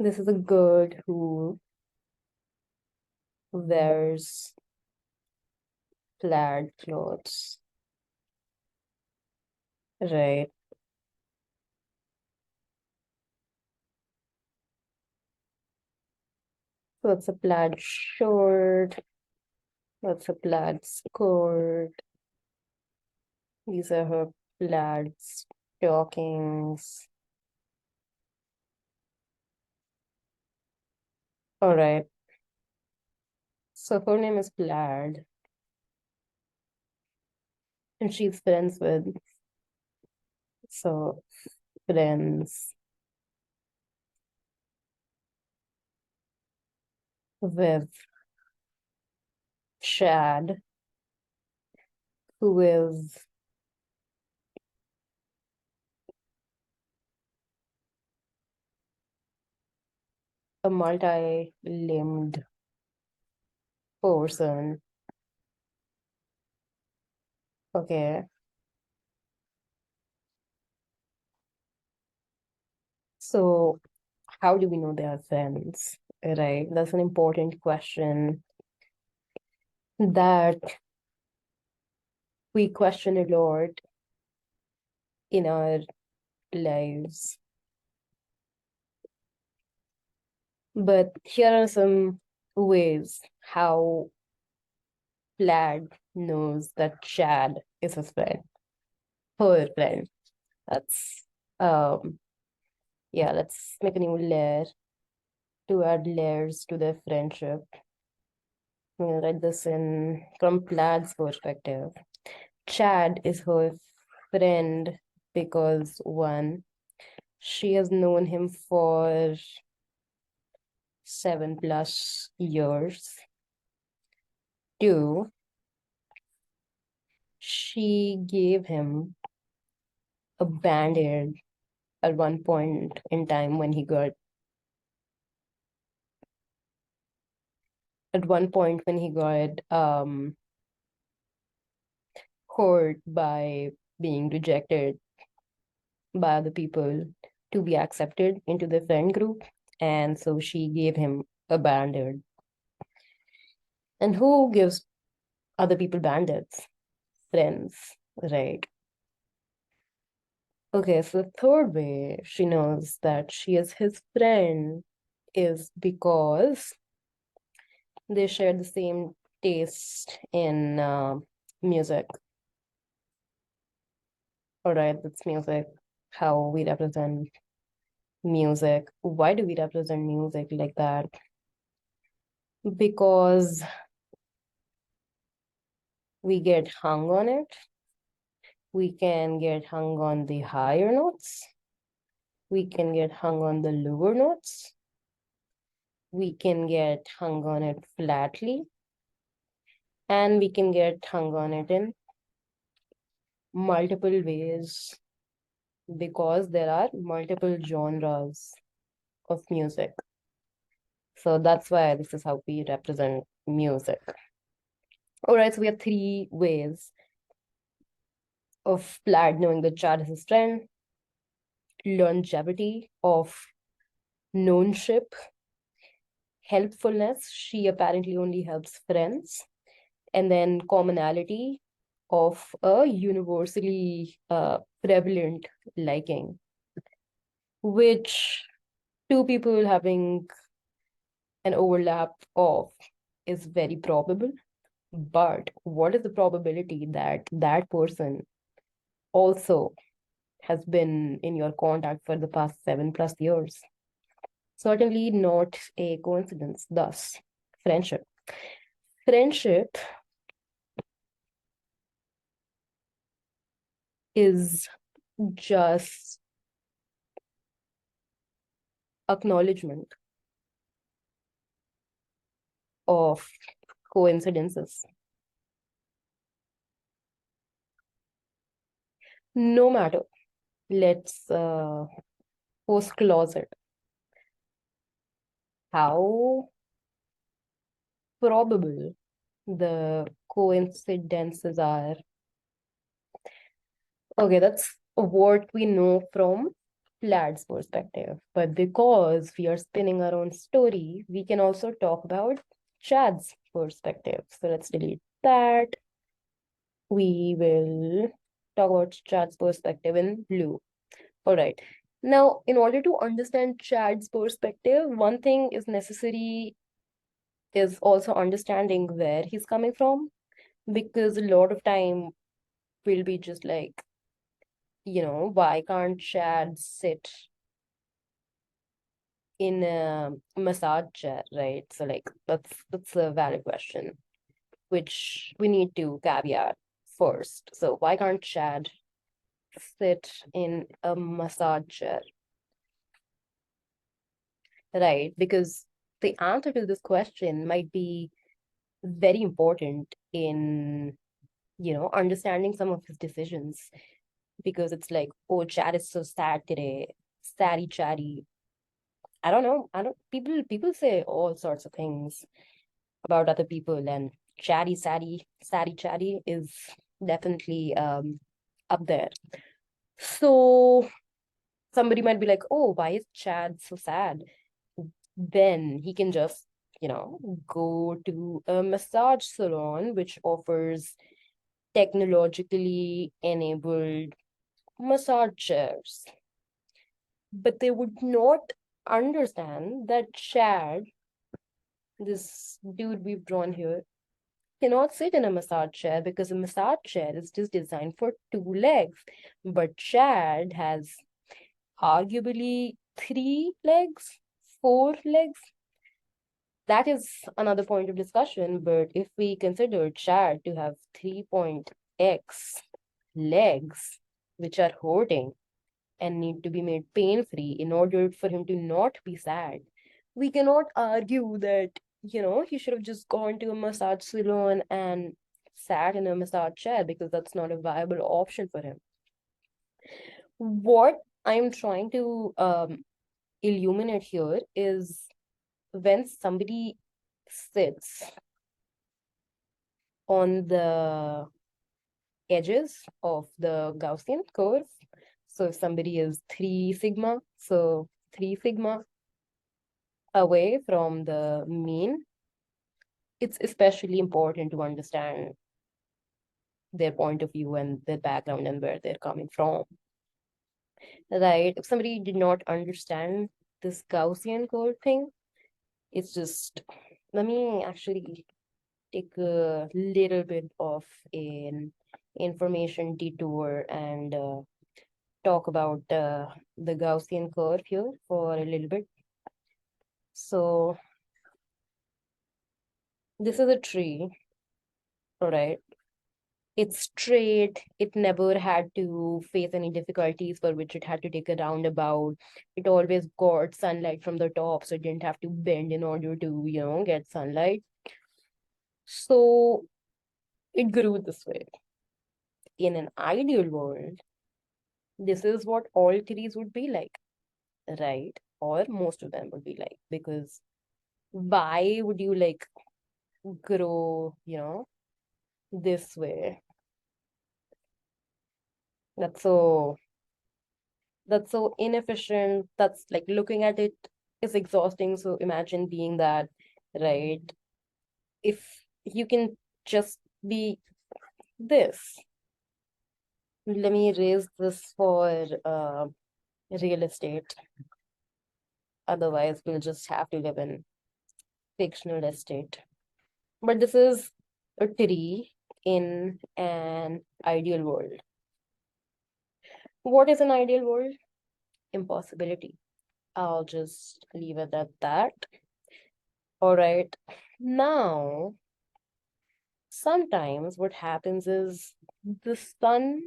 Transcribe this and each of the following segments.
This is a girl who wears plaid clothes, right? So it's a plaid shirt, that's a plaid skirt. These are her plaid stockings. All right. So her name is Plaid, and she's friends with, so friends with Chad, who is a multi-limbed person. Okay. So how do we know they are friends? Right? That's an important question that we question a lot in our lives. But here are some ways how Plaid knows that Chad is his friend, her friend. That's yeah, let's make a new layer to add layers to their friendship. I'm gonna write this in from Plaid's perspective. Chad is her friend because one, she has known him for 7+ years. Two, she gave him a band-aid at one point in time when he got hurt by being rejected by other people to be accepted into the friend group. And so she gave him a band-aid. And who gives other people band-aids? Friends, right? Okay, so the third way she knows that she is his friend is because they share the same taste in music. All right, that's music, how we represent music. Why do we represent music like that? Because we get hung on it. We can get hung on the higher notes. We can get hung on the lower notes. We can get hung on it flatly. And we can get hung on it in multiple ways because there are multiple genres of music. So that's why this is how we represent music. All right, so we have three ways of Plaid knowing that Chad is his friend: longevity of knownship, helpfulness, she apparently only helps friends, and then commonality of a universally prevalent liking, which two people having an overlap of is very probable. But what is the probability that that person also has been in your contact for the past 7+ years? Certainly not a coincidence. Thus, friendship. Friendship is just acknowledgement of coincidences. No matter, let's post closet. How probable the coincidences are. Okay, that's what we know from Lad's perspective. But because we are spinning our own story, we can also talk about Chad's perspective. So let's delete that. We will talk about Chad's perspective in blue. All right. Now, in order to understand Chad's perspective, one thing is necessary is also understanding where he's coming from, because a lot of time we'll be just like, why can't Chad sit in a massage chair, right? So like that's a valid question, which we need to caveat first. So why can't Chad sit in a massage chair, right? Because the answer to this question might be very important in, understanding some of his decisions. Because it's like, oh, Chad is so sad today. Saddy chatty. I don't know. I don't people say all sorts of things about other people, and chatty saddy chatty is definitely up there. So somebody might be like, oh, why is Chad so sad? Then he can just, go to a massage salon which offers technologically enabled massage chairs. But they would not understand that Chad, this dude we've drawn here, cannot sit in a massage chair because a massage chair is just designed for two legs. But Chad has arguably three legs, four legs. That is another point of discussion. But if we consider Chad to have 3.x legs, which are hurting and need to be made pain free in order for him to not be sad, we cannot argue that, he should have just gone to a massage salon and sat in a massage chair, because that's not a viable option for him. What I'm trying to illuminate here is when somebody sits on the edges of the Gaussian curve. So if somebody is 3 sigma, so 3 sigma away from the mean, it's especially important to understand their point of view and their background and where they're coming from. Right? If somebody did not understand this Gaussian curve thing, it's just, let me actually take a little bit of an information detour and talk about the Gaussian curve here for a little bit. So this is a tree, all right? It's straight. It never had to face any difficulties for which it had to take a roundabout. It always got sunlight from the top, so it didn't have to bend in order to, get sunlight. So it grew this way. In an ideal world, this is what all trees would be like, right? Or most of them would be like, because why would you like grow, this way? That's so that's so inefficient. That's like, looking at it is exhausting. So imagine being that, right? If you can just be this. Let me raise this for real estate. Otherwise, we'll just have to live in fictional estate. But this is a tree in an ideal world. What is an ideal world? Impossibility. I'll just leave it at that. All right. Now, sometimes what happens is the sun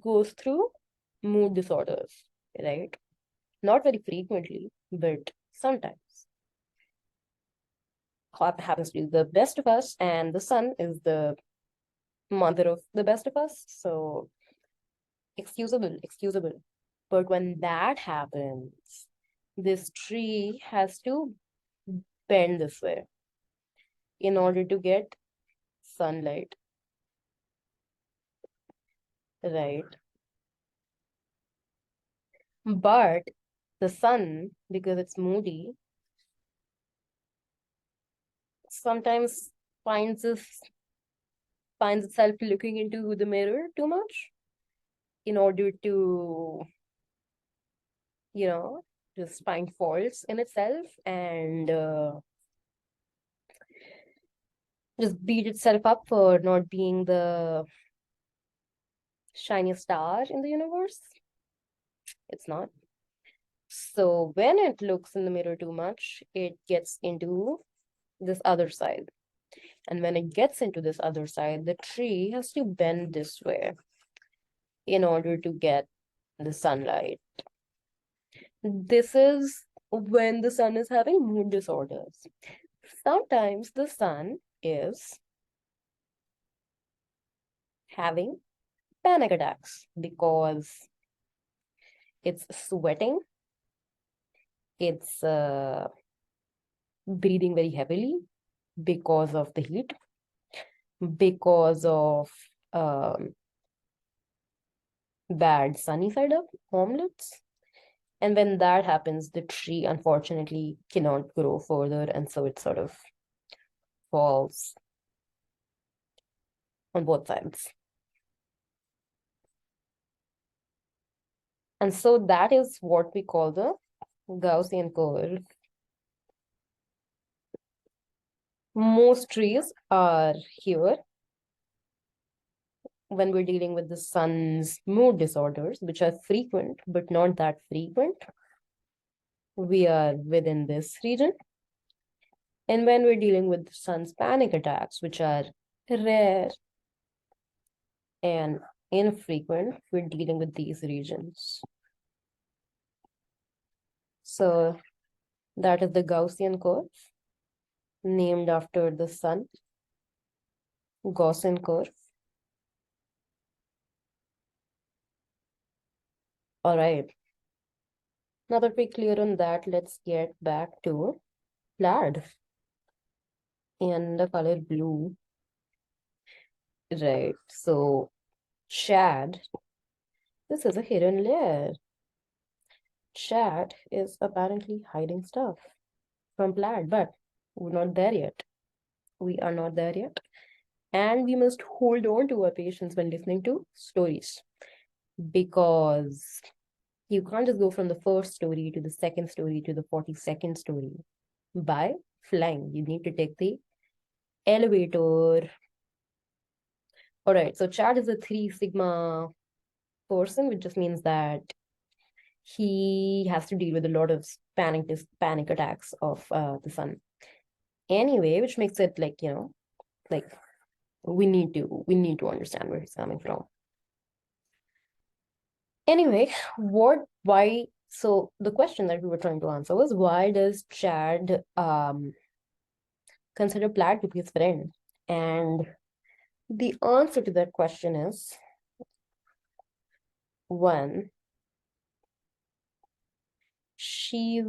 goes through mood disorders, right? Not very frequently, but sometimes. Happens to the best of us, and the sun is the mother of the best of us. So excusable. But when that happens, this tree has to bend this way in order to get sunlight, right? But the sun, because it's moody, sometimes finds us finds itself looking into the mirror too much in order to, you know, just find faults in itself and just beat itself up for not being the shiniest star in the universe. It's not. So when it looks in the mirror too much, it gets into this other side. And when it gets into this other side, the tree has to bend this way in order to get the sunlight. This is when the sun is having mood disorders. Sometimes the sun is having panic attacks because it's sweating, it's breathing very heavily because of the heat, because of um, bad sunny side up omelets. And when that happens, the tree unfortunately cannot grow further, and so it sort of falls on both sides. And so that is what we call the Gaussian curve. Most trees are here when we're dealing with the sun's mood disorders, which are frequent, but not that frequent. We are within this region. And when we're dealing with the sun's panic attacks, which are rare and infrequent, we're dealing with these regions. So that is the Gaussian curve, named after the sun, Gaussian curve. All right. Now that we're clear on that, let's get back to plaid and the color blue. Right. So shad, this is a hidden layer. Shad is apparently hiding stuff from plaid, but we're not there yet. We are not there yet. And we must hold on to our patience when listening to stories, because you can't just go from the first story to the second story to the 42nd story by flying. You need to take the elevator. All right, so Chad is a 3 sigma person, which just means that he has to deal with a lot of panic attacks of the sun. Anyway, which makes it like, like we need to understand where he's coming from. Anyway, why? So the question that we were trying to answer was, why does Chad consider Plaid to be his friend? And the answer to that question is, one, she's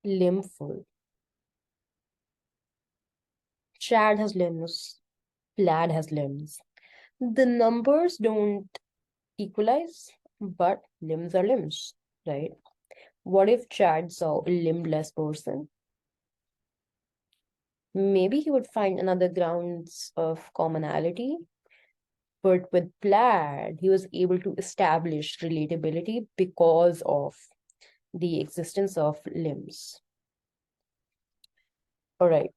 limbful. Chad has limbs, Plaid has limbs. The numbers don't equalize, but limbs are limbs, right? What if Chad saw a limbless person? Maybe he would find another grounds of commonality, but with Plaid, he was able to establish relatability because of the existence of limbs. All right.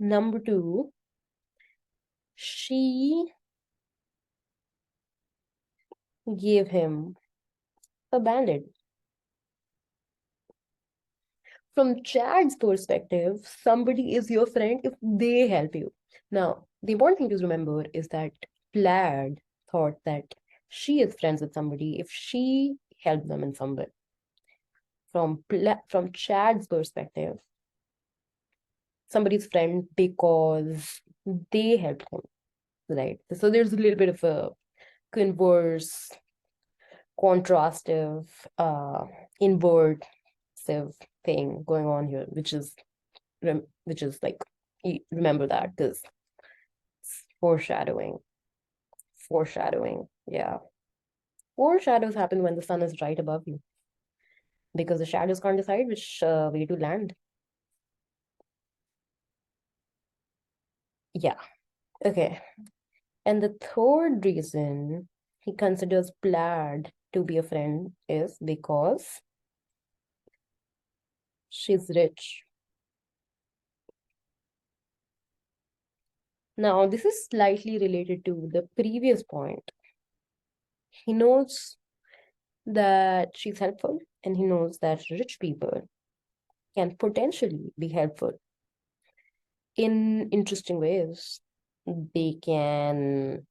Number two, she gave him a bandit. From Chad's perspective, somebody is your friend if they help you. Now, the important thing to remember is that Plaid thought that she is friends with somebody if she helped them in some way. From Chad's perspective, somebody's friend because they helped him, right? So there's a little bit of a converse, contrastive, inversive thing going on here, which is like, remember that because it's foreshadowing. Foreshadowing. Yeah. Foreshadows happen when the sun is right above you because the shadows can't decide which way to land. Yeah. Okay. And the third reason he considers Plaid to be a friend is because she's rich. Now, this is slightly related to the previous point. He knows that she's helpful, and he knows that rich people can potentially be helpful in interesting ways. They can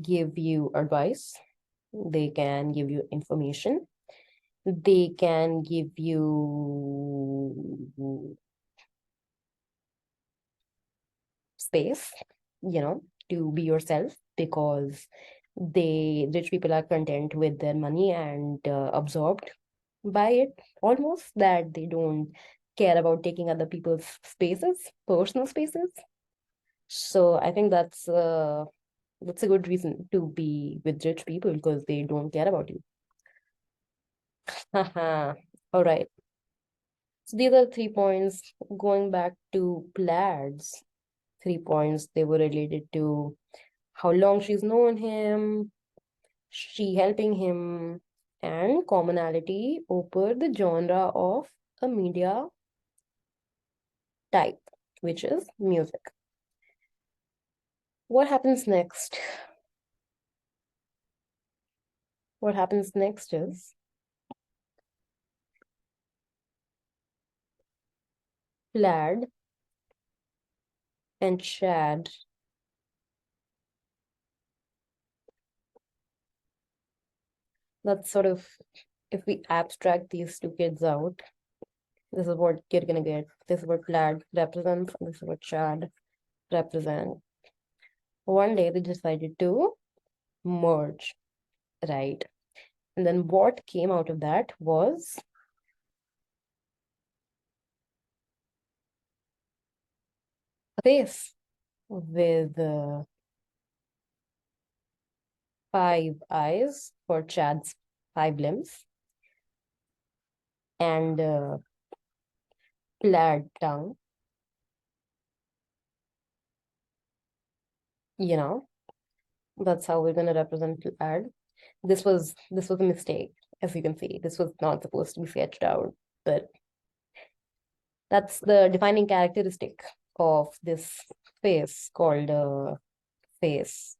give you advice, they can give you information, they can give you space, to be yourself because rich people are content with their money and absorbed by it almost that they don't care about taking other people's spaces, personal spaces. So I think that's a good reason to be with rich people because they don't care about you. Haha. All right. So these are 3 points. Going back to Plaid's 3 points, they were related to how long she's known him, she helping him, and commonality over the genre of a media type, which is music. What happens next? What happens next is Plaid and Chad. That's sort of, if we abstract these two kids out, this is what you're gonna get. This is what Plaid represents, and this is what Chad represents. One day they decided to merge, right? And then what came out of that was a face with 5 eyes for Chad's 5 limbs and Plaid tongue. You know, that's how we're gonna represent Plaid. This was a mistake, as you can see. This was not supposed to be sketched out, but that's the defining characteristic of this face called face.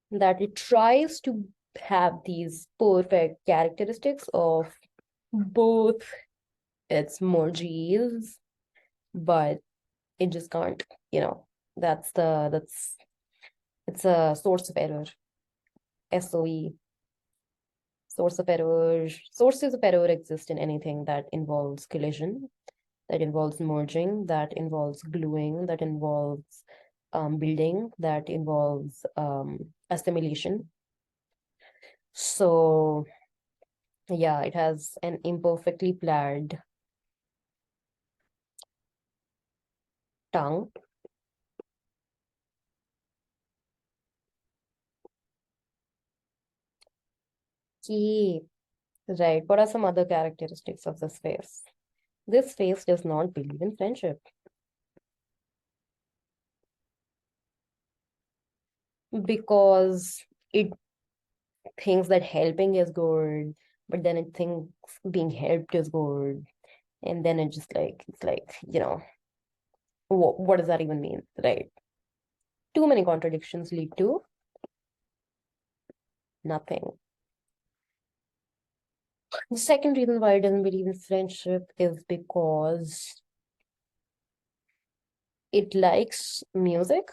That it tries to have these perfect characteristics of both its merges, but it just can't, you know. That's it's a source of error. SOE, source of error. Sources of error exist in anything that involves collision, that involves merging, that involves gluing, that involves building, that involves assimilation. So yeah, it has an imperfectly plaited tongue. Key. Right. What are some other characteristics of this face? This face does not believe in friendship because it thinks that helping is good, but then it thinks being helped is good. And then it's like, what does that even mean? Right. Too many contradictions lead to nothing. The second reason why it doesn't believe in friendship is because it likes music,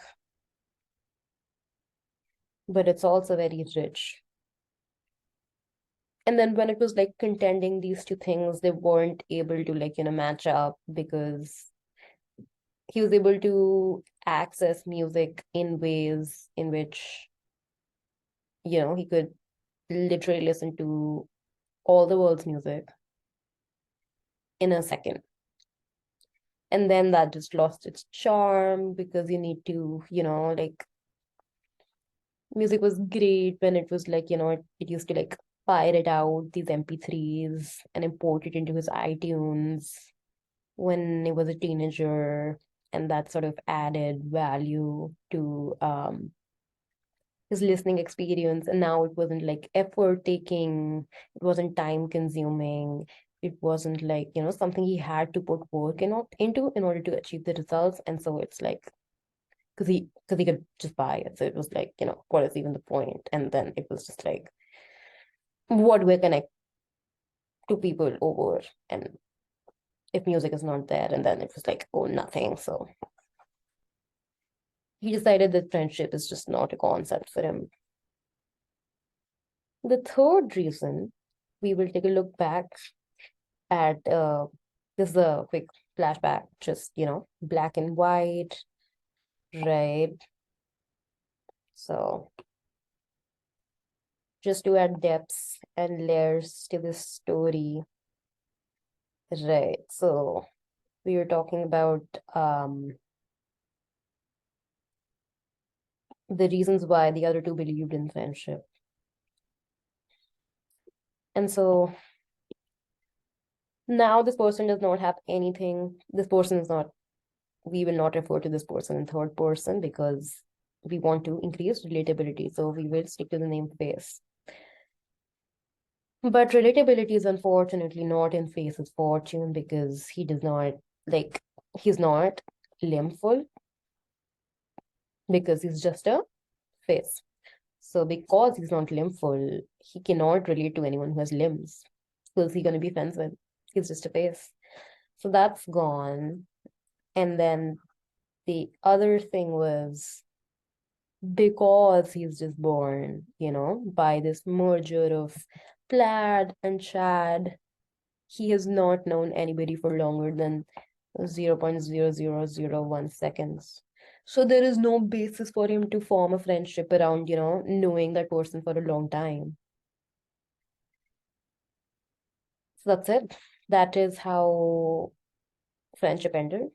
but it's also very rich. And then when it was like contending these two things, they weren't able to match up because he was able to access music in ways in which, he could literally listen to all the world's music in a second. And then that just lost its charm because you need to, like music was great when it was like, it used to like pirate out these MP3s and import it into his iTunes when he was a teenager, and that sort of added value to his listening experience. And now it wasn't like effort taking, it wasn't time consuming, it wasn't like, something he had to put work into in order to achieve the results. And so it's like, because he could just buy it. So it was like, what is even the point? And then it was just like, what do I connect to people over? And if music is not there, and then it was like, oh, nothing. So he decided that friendship is just not a concept for him. The third reason, we will take a look back at this is a quick flashback, just black and white, right? So just to add depths and layers to this story, right? So we were talking about the reasons why the other two believed in friendship. And so now this person does not have anything. This person is not, we will not refer to this person in third person because we want to increase relatability. So we will stick to the name Face. But relatability is unfortunately not in Face's fortune because he does not, like, he's not limbful because he's just a face. So because he's not limbful, he cannot relate to anyone who has limbs. Who's he going to be friends with? He's just a face. So that's gone. And then the other thing was because he's just born, by this merger of plaid and chad, he has not known anybody for longer than 0.0001 seconds. So there is no basis for him to form a friendship around, knowing that person for a long time. So that's it. That is how friendship ended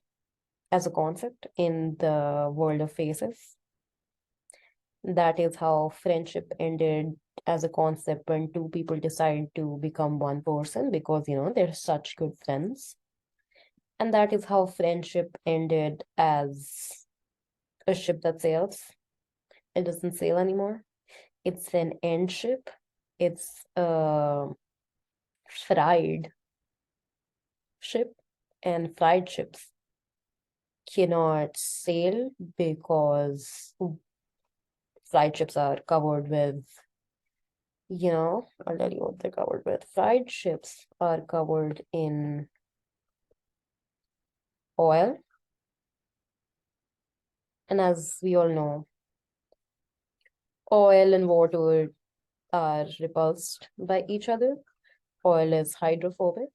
as a concept in the world of faces. That is how friendship ended as a concept when two people decide to become one person because, they're such good friends. And that is how friendship ended as a ship that sails. It doesn't sail anymore. It's an end ship. It's a fried ship, and fried ships cannot sail because fried ships are covered with, I'll tell you what they're covered with. Fried ships are covered in oil. And as we all know, oil and water are repulsed by each other. Oil is hydrophobic.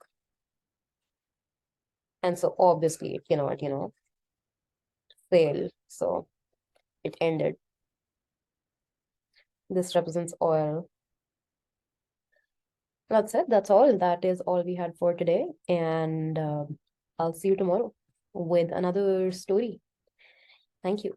And so obviously it cannot, sail. So it ended. This represents oil. That's it. That's all. That is all we had for today. And I'll see you tomorrow with another story. Thank you.